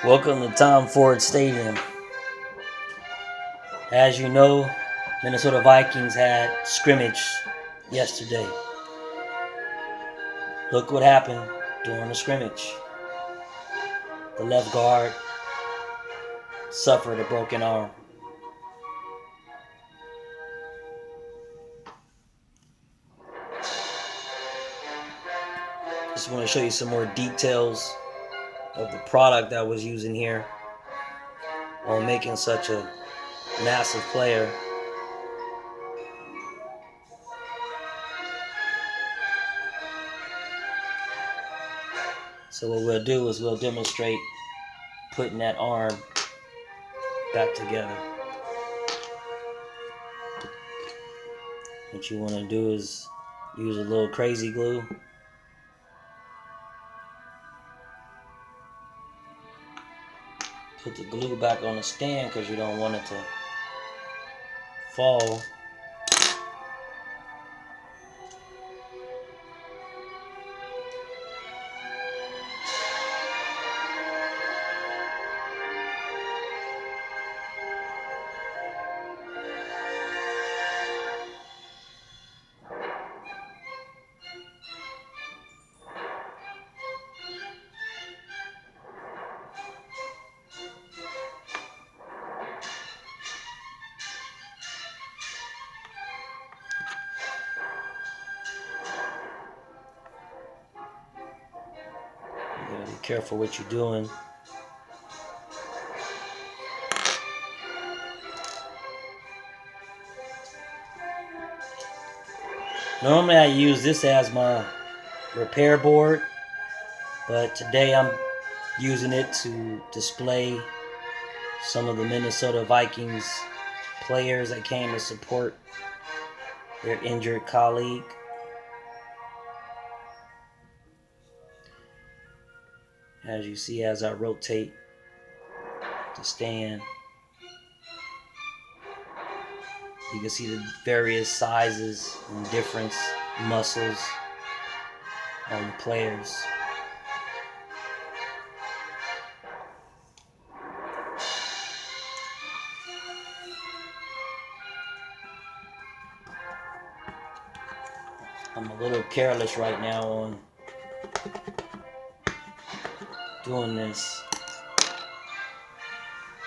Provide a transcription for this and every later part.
Welcome to Tom Ford Stadium. As you know, Minnesota Vikings had scrimmage yesterday. Look what happened during the scrimmage. The left guard suffered a broken arm. Just want to show you some more details of the product I was using here on making such a massive player. So what we'll do is we'll demonstrate putting that arm back together. What you want to do is use a little crazy glue. Put the glue back on the stand because you don't want it to fall. You gotta be careful what you're doing. Normally I use this as my repair board, but today I'm using it to display some of the Minnesota Vikings players that came to support their injured colleague. As you see, as I rotate the stand, you can see the various sizes and different muscles on the players. I'm a little careless right now on doing this.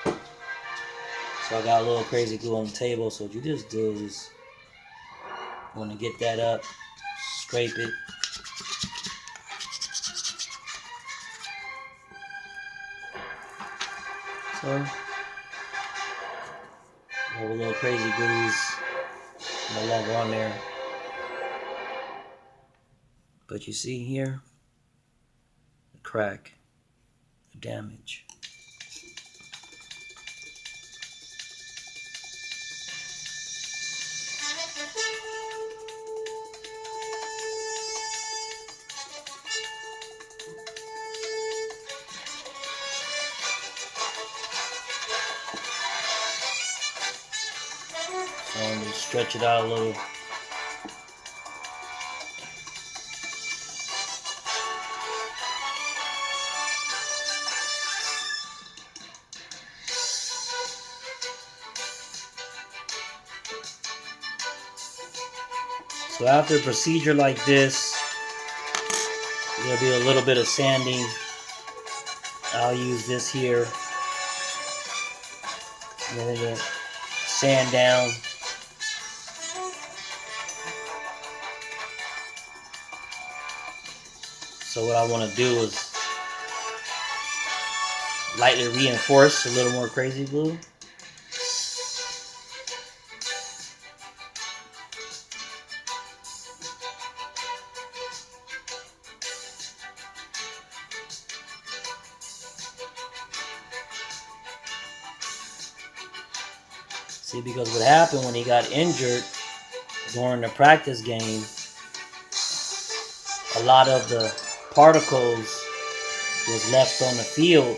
So I got a little crazy glue on the table. So what you just do is want to get that up, scrape it. So have a little crazy glues no longer on there. But you see here, the crack, the damage. So I'm going to stretch it out a little. So after a procedure like this, there'll be a little bit of sanding. I'll use this here. And then it'll sand down. So what I want to do is lightly reinforce a little more crazy glue. See, because what happened when he got injured during the practice game, a lot of the particles was left on the field